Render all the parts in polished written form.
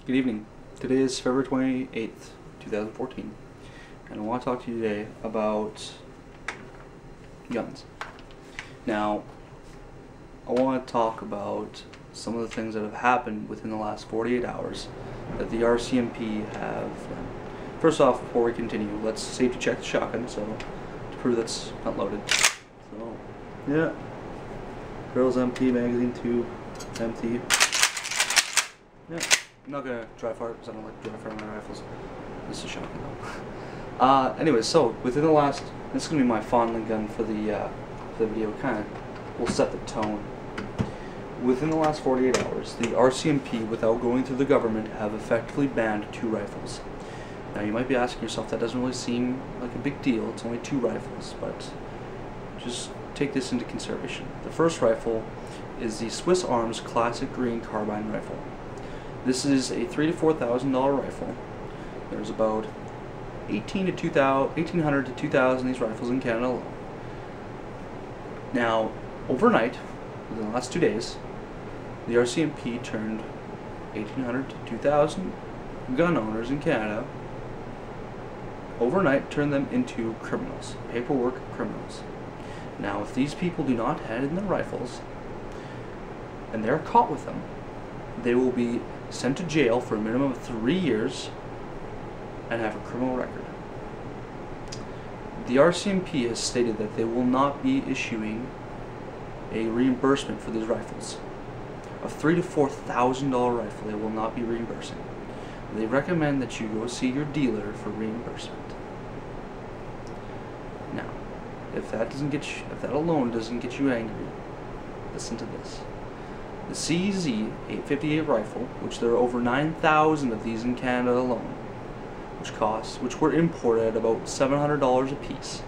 Good evening. Today is February 28th, 2014, and I want to talk to you today about guns. Now, I want to talk about some of the things that have happened within the last 48 hours that the RCMP have done. First off, before we continue, let's safety check the shotgun, so to prove that's not loaded. So, yeah. Barrel's empty, magazine tube empty. Yeah. I'm not gonna dry fire because I don't like dry fire on my rifles. This is shocking though. Anyways, so within the last, this is gonna be my fondling gun for the video. Kind of will set the tone. Within the last 48 hours, the RCMP, without going through the government, have effectively banned 2 rifles. Now you might be asking yourself, that doesn't really seem like a big deal. It's only 2 rifles, but just take this into consideration. The first rifle is the Swiss Arms Classic Green Carbine rifle. This is a $3,000 to $4,000 rifle. There's about 1,800 to 2,000 these rifles in Canada alone. Now, overnight, within the last 2 days, the RCMP turned 1,800 to 2,000 gun owners in Canada, overnight turned them into criminals, paperwork criminals. Now, if these people do not hand in their rifles, and they're caught with them, they will be sent to jail for a minimum of 3 years and have a criminal record. The RCMP has stated that they will not be issuing a reimbursement for these rifles. A $3,000 to $4,000 rifle they will not be reimbursing. They recommend that you go see your dealer for reimbursement. Now, if that alone doesn't get you angry, listen to this. The CZ 858 rifle, which there are over 9,000 of these in Canada alone, which were imported at about $700 a piece,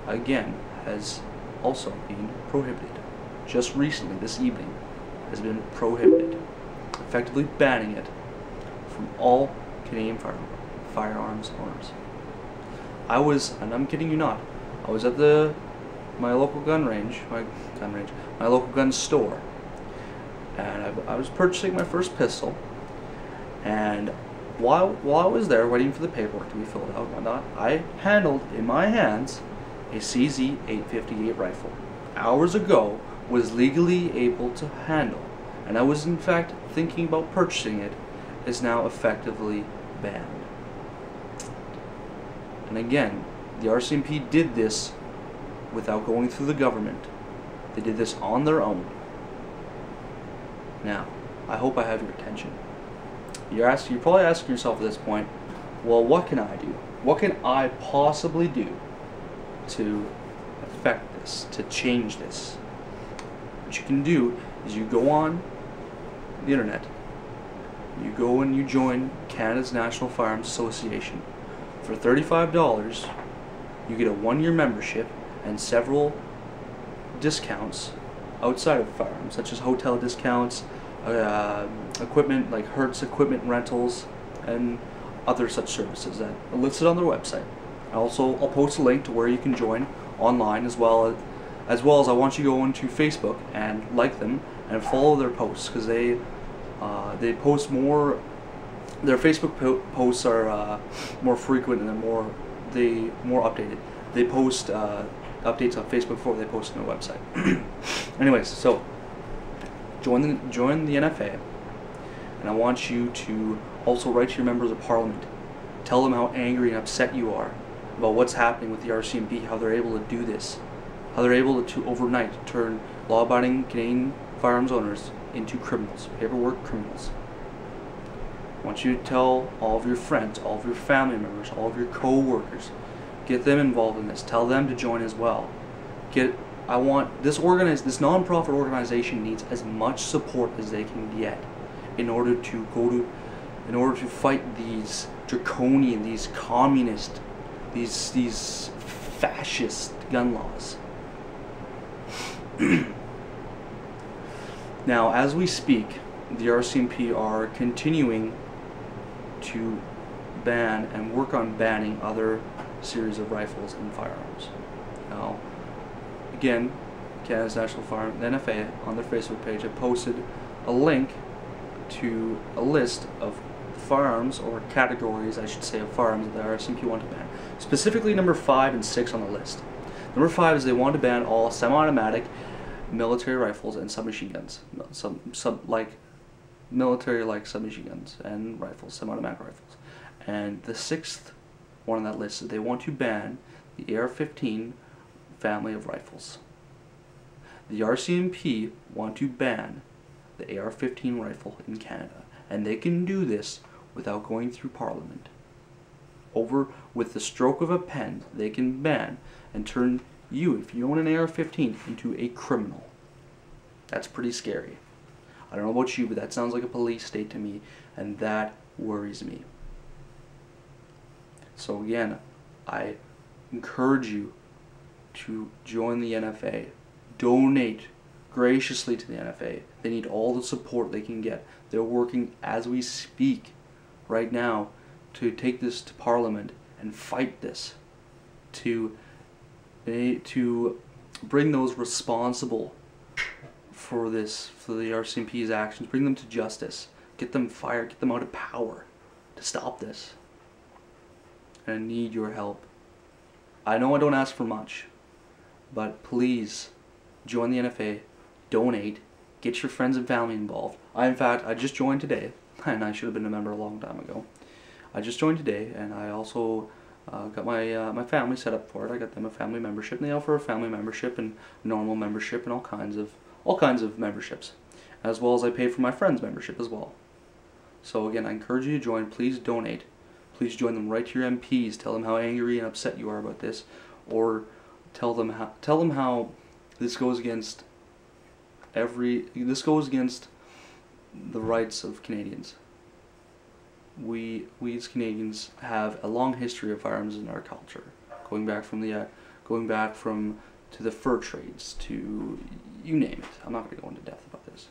again, has also been prohibited. Just recently, this evening, has been prohibited, effectively banning it from all Canadian firearms owners. And I'm kidding you not, I was at my local gun range, my local gun store, and I was purchasing my first pistol, and while I was there waiting for the paperwork to be filled out and whatnot, I handled in my hands a CZ 858 rifle. Hours ago, was legally able to handle, and I was in fact thinking about purchasing it, is now effectively banned. And again, the RCMP did this without going through the government. They did this on their own. Now, I hope I have your attention. You're probably asking yourself at this point, well, what can I do? What can I possibly do to affect this, to change this? What you can do is you go on the internet, you go and you join Canada's National Firearms Association. For $35, you get a 1-year membership and several discounts outside of firearms, such as hotel discounts, equipment like Hertz equipment rentals, and other such services that are listed on their website. I'll post a link to where you can join online, as well as I want you to go into Facebook and like them and follow their posts, because they post more. Their Facebook posts are more frequent and they're more updated. They post updates on Facebook before they post on their website. Anyways, so join the NFA, and I want you to also write to your members of parliament. Tell them how angry and upset you are about what's happening with the RCMP, how they're able to do this, how they're able to overnight turn law-abiding Canadian firearms owners into criminals, paperwork criminals. I want you to tell all of your friends, all of your family members, all of your co-workers. Get them involved in this. Tell them to join as well. I want this non-profit organization needs as much support as they can get in order to fight these draconian, these communist, these fascist gun laws. Now, as we speak, the RCMP are continuing to ban and work on banning other series of rifles and firearms. Now, again, Canada's National Firearms, the NFA, on their Facebook page, have posted a link to a list of firearms, or categories, I should say, of firearms that the RCMP want to ban. Specifically, number 5 and 6 on the list. Number 5 is they want to ban all semi-automatic military rifles and submachine guns. Military like submachine guns and rifles, semi-automatic rifles. And the 6th one on that list is they want to ban the AR-15 family of rifles. The RCMP want to ban the AR-15 rifle in Canada, and they can do this without going through Parliament. With the stroke of a pen, they can ban and turn you, if you own an AR-15, into a criminal. That's pretty scary. I don't know about you, but that sounds like a police state to me, and that worries me. So again, I encourage you to join the NFA. Donate graciously to the NFA. They need all the support they can get. They're working as we speak right now to take this to Parliament and fight this, to bring those responsible for the RCMP's actions, bring them to justice, get them fired, get them out of power to stop this. And I need your help. I know I don't ask for much, but please join the NFA, donate, get your friends and family involved. In fact, I just joined today, and I should have been a member a long time ago. I just joined today, and I also got my family set up for it. I got them a family membership, and they offer a family membership and normal membership and all kinds of memberships, as well as I pay for my friends' membership as well. So again, I encourage you to join. Please donate. Please join them. Write to your MPs. Tell them how angry and upset you are about this, or tell them how this goes against the rights of Canadians. We as Canadians have a long history of firearms in our culture, going back from to the fur trades, to you name it. I'm not going to go into depth about this.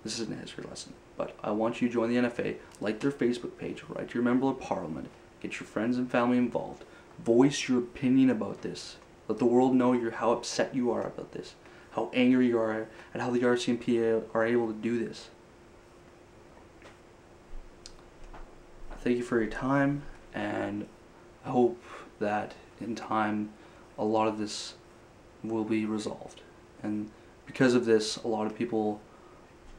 This isn't a history lesson, but I want you to join the NFA, like their Facebook page, write to your member of Parliament, get your friends and family involved, voice your opinion about this. Let the world know how upset you are about this, how angry you are at how the RCMP are able to do this. Thank you for your time, and I hope that in time a lot of this will be resolved. And because of this, a lot of people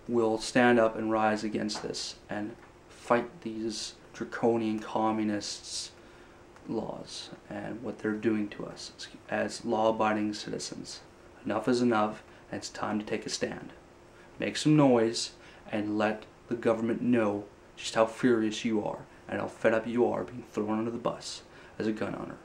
will stand up and rise against this and fight these draconian communists' laws and what they're doing to us as law-abiding citizens. Enough is enough, and it's time to take a stand. Make some noise and let the government know just how furious you are and how fed up you are being thrown under the bus as a gun owner.